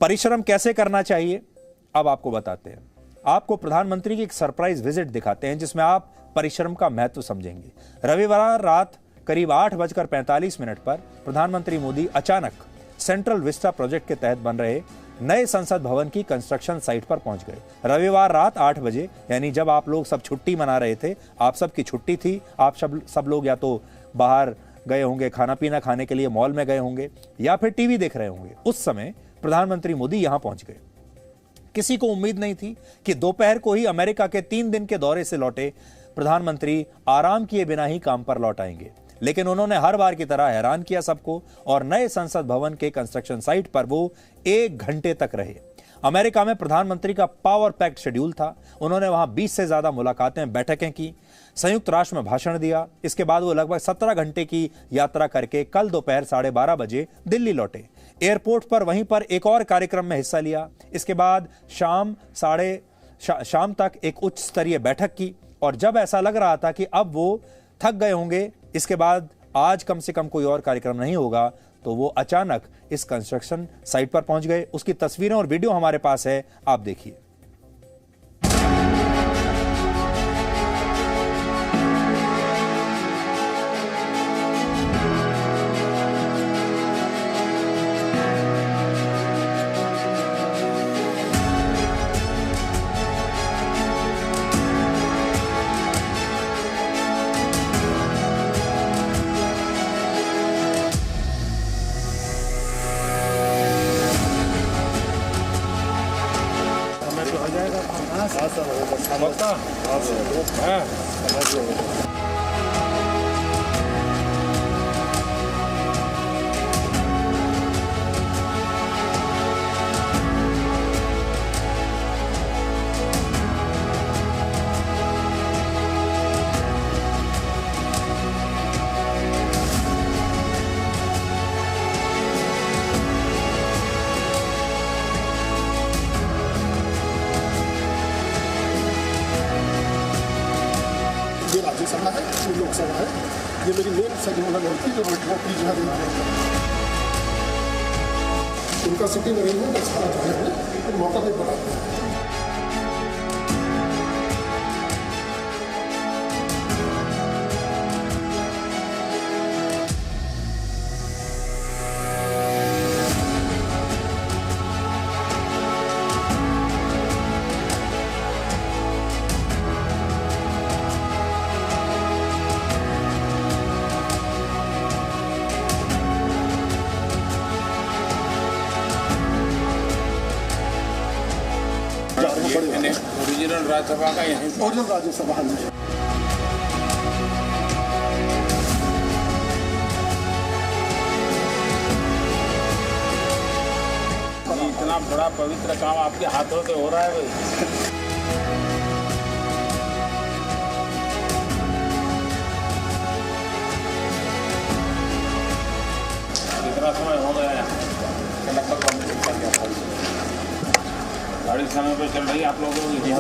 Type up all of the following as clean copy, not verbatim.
परिश्रम कैसे करना चाहिए अब आपको बताते हैं। आपको प्रधानमंत्री की एक सरप्राइज विजिट दिखाते हैं जिसमें आप परिश्रम का महत्व समझेंगे। रविवार रात करीब 8:45 पर प्रधानमंत्री मोदी अचानक सेंट्रल विस्टा प्रोजेक्ट के तहत बन रहे नए संसद भवन की कंस्ट्रक्शन साइट पर पहुंच गए। रविवार रात 8 बजे, यानी जब आप लोग सब छुट्टी मना रहे थे, आप सबकी छुट्टी थी, आप सब लोग या तो बाहर गए होंगे, खाना पीना खाने के लिए मॉल में गए होंगे या फिर टीवी देख रहे होंगे, उस समय प्रधानमंत्री मोदी यहां पहुंच गए। किसी को उम्मीद नहीं थी कि दोपहर को ही अमेरिका के 3 दिन के दौरे से लौटे प्रधानमंत्री आराम किए बिना ही काम पर लौट आएंगे, लेकिन उन्होंने हर बार की तरह हैरान किया सबको और नए संसद भवन के कंस्ट्रक्शन साइट पर वो 1 घंटे तक रहे। अमेरिका में प्रधानमंत्री का पावर पैक्ड शेड्यूल था। उन्होंने वहां 20 से ज्यादा मुलाकातें, बैठकें की, संयुक्त राष्ट्र में भाषण दिया। इसके बाद वो लगभग 17 घंटे की यात्रा करके कल दोपहर 12:30 बजे दिल्ली लौटे। एयरपोर्ट पर वहीं पर एक और कार्यक्रम में हिस्सा लिया। इसके बाद शाम तक एक उच्च स्तरीय बैठक की और जब ऐसा लग रहा था कि अब वो थक गए होंगे, इसके बाद आज कम से कम कोई और कार्यक्रम नहीं होगा, तो वो अचानक इस कंस्ट्रक्शन साइट पर पहुंच गए। उसकी तस्वीरें और वीडियो हमारे पास है, आप देखिए। ये राज्यसभा है, ये लोकसभा है, ये मेरी मेन सदन लड़की जो नौकरी जो है उनका सिटिंग अरेंजमेंट सारा जो है मौका पे बनाते हैं। ओरिजिनल राज्यसभा का यहीं ओरिजिनल राज्यसभा है। इतना बड़ा पवित्र काम आपके हाथों से हो रहा है भाई। कितना समय हो गया है? लगभग गाड़ी समय पे चल रही है आप लोगों की?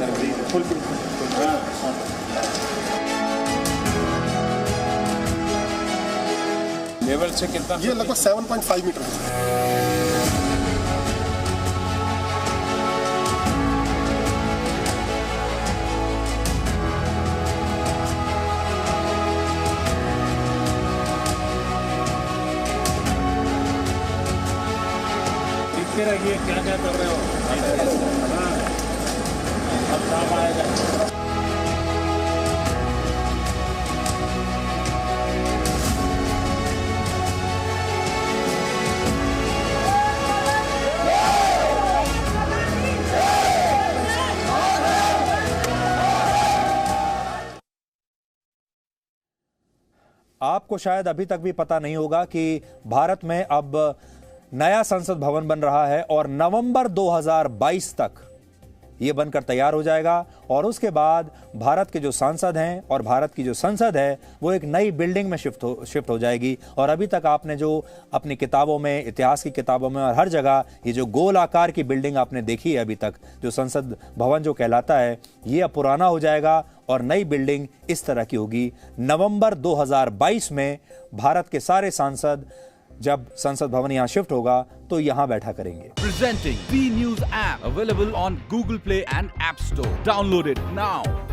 लेवल से कितना? ये लगभग 7.5 मीटर है। रहिए क्या क्या कर रहे हो? अब काम आएगा। आपको शायद अभी तक भी पता नहीं होगा कि भारत में अब नया संसद भवन बन रहा है और नवंबर 2022 तक यह बनकर तैयार हो जाएगा और उसके बाद भारत के जो सांसद हैं और भारत की जो संसद है वो एक नई बिल्डिंग में शिफ्ट हो जाएगी। और अभी तक आपने जो अपनी किताबों में, इतिहास की किताबों में और हर जगह ये जो गोल आकार की बिल्डिंग आपने देखी है अभी तक, जो संसद भवन जो कहलाता है, ये अब पुराना हो जाएगा और नई बिल्डिंग इस तरह की होगी। नवंबर 2022 में भारत के सारे सांसद जब संसद भवन यहाँ शिफ्ट होगा तो यहाँ बैठा करेंगे। Presenting V News app, available on Google Play and App Store. Download it now.